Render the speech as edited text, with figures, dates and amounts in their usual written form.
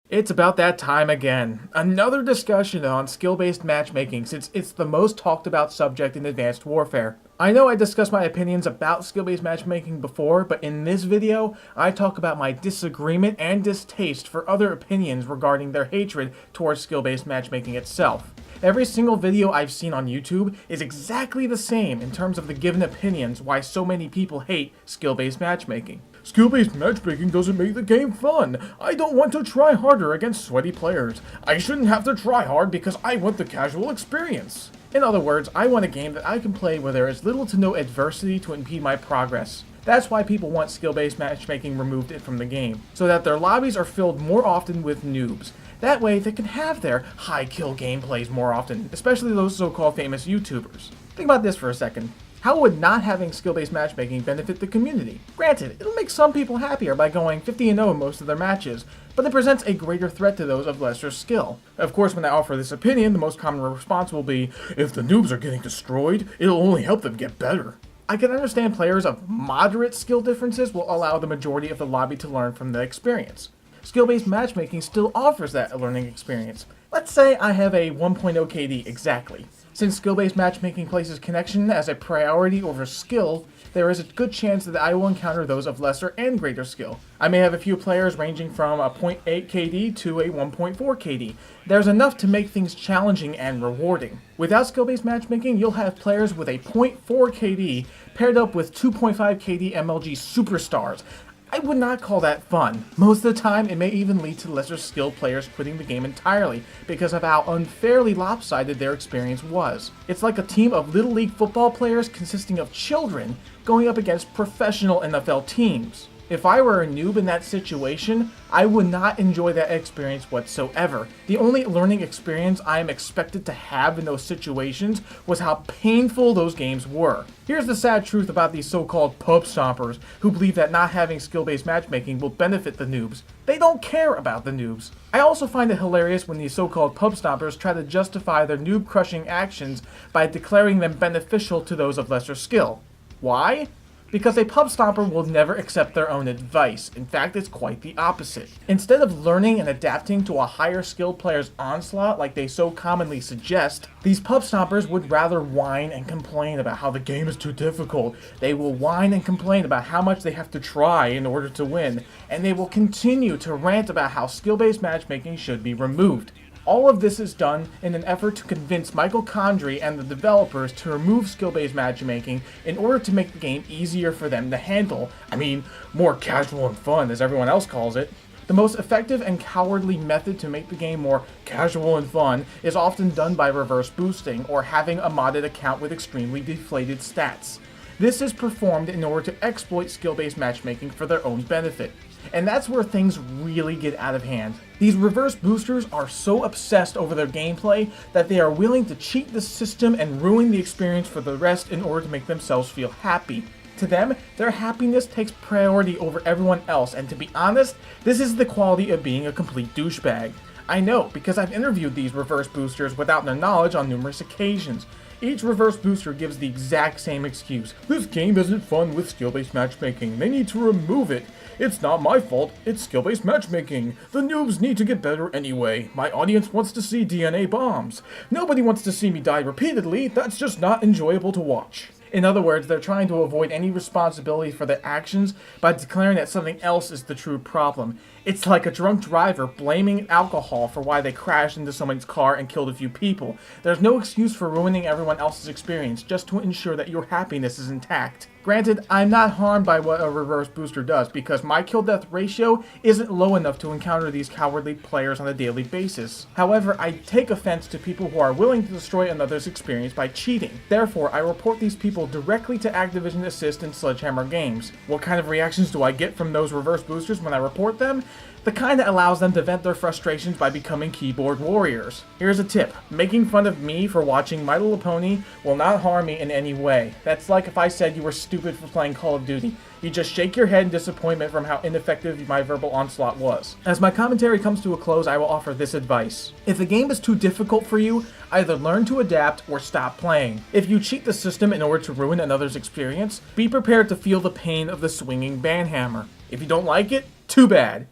It's about that time again. Another discussion on skill-based matchmaking, since it's the most talked about subject in Advanced Warfare. I know I discussed my opinions about skill-based matchmaking before, but in this video, I talk about my disagreement and distaste for other opinions regarding their hatred towards skill-based matchmaking itself. Every single video I've seen on YouTube is exactly the same in terms of the given opinions why so many people hate skill-based matchmaking. Skill-based matchmaking doesn't make the game fun. I don't want to try harder against sweaty players. I shouldn't have to try hard because I want the casual experience. In other words, I want a game that I can play where there is little to no adversity to impede my progress. That's why people want skill-based matchmaking removed from the game, so that their lobbies are filled more often with noobs. That way, they can have their high-kill gameplays more often, especially those so-called famous YouTubers. Think about this for a second. How would not having skill-based matchmaking benefit the community? Granted, it'll make some people happier by going 50-0 in most of their matches, but it presents a greater threat to those of lesser skill. Of course, when I offer this opinion, the most common response will be, if the noobs are getting destroyed, it'll only help them get better. I can understand players of moderate skill differences will allow the majority of the lobby to learn from the experience. Skill-based matchmaking still offers that learning experience. Let's say I have a 1.0 KD exactly. Since skill-based matchmaking places connection as a priority over skill, there is a good chance that I will encounter those of lesser and greater skill. I may have a few players ranging from a 0.8 KD to a 1.4 KD. There's enough to make things challenging and rewarding. Without skill-based matchmaking, you'll have players with a 0.4 KD paired up with 2.5 KD MLG superstars. I would not call that fun. Most of the time, it may even lead to lesser skilled players quitting the game entirely because of how unfairly lopsided their experience was. It's like a team of Little League football players consisting of children going up against professional NFL teams. If I were a noob in that situation, I would not enjoy that experience whatsoever. The only learning experience I am expected to have in those situations was how painful those games were. Here's the sad truth about these so-called pub stompers who believe that not having skill-based matchmaking will benefit the noobs. They don't care about the noobs. I also find it hilarious when these so-called pub stompers try to justify their noob-crushing actions by declaring them beneficial to those of lesser skill. Why? Because a pub stomper will never accept their own advice. In fact, it's quite the opposite. Instead of learning and adapting to a higher skilled player's onslaught like they so commonly suggest, these pub stompers would rather whine and complain about how the game is too difficult. They will whine and complain about how much they have to try in order to win, and they will continue to rant about how skill-based matchmaking should be removed. All of this is done in an effort to convince Michael Condrey and the developers to remove skill-based matchmaking in order to make the game easier for them to handle. I mean, more casual and fun, as everyone else calls it. The most effective and cowardly method to make the game more casual and fun is often done by reverse boosting or having a modded account with extremely deflated stats. This is performed in order to exploit skill-based matchmaking for their own benefit. And that's where things really get out of hand. These reverse boosters are so obsessed over their gameplay that they are willing to cheat the system and ruin the experience for the rest in order to make themselves feel happy. To them, their happiness takes priority over everyone else, and to be honest, this is the quality of being a complete douchebag. I know, because I've interviewed these reverse boosters without their knowledge on numerous occasions. Each reverse booster gives the exact same excuse. This game isn't fun with skill-based matchmaking. They need to remove it. It's not my fault. It's skill-based matchmaking. The noobs need to get better anyway. My audience wants to see DNA bombs. Nobody wants to see me die repeatedly. That's just not enjoyable to watch. In other words, they're trying to avoid any responsibility for their actions by declaring that something else is the true problem. It's like a drunk driver blaming alcohol for why they crashed into someone's car and killed a few people. There's no excuse for ruining everyone else's experience just to ensure that your happiness is intact. Granted, I'm not harmed by what a reverse booster does because my kill-death ratio isn't low enough to encounter these cowardly players on a daily basis. However, I take offense to people who are willing to destroy another's experience by cheating. Therefore, I report these people directly to Activision Assist and Sledgehammer Games. What kind of reactions do I get from those reverse boosters when I report them? The kind that allows them to vent their frustrations by becoming keyboard warriors. Here's a tip. Making fun of me for watching My Little Pony will not harm me in any way. That's like if I said you were stupid for playing Call of Duty. You just shake your head in disappointment from how ineffective my verbal onslaught was. As my commentary comes to a close, I will offer this advice. If the game is too difficult for you, either learn to adapt or stop playing. If you cheat the system in order to ruin another's experience, be prepared to feel the pain of the swinging banhammer. If you don't like it, too bad.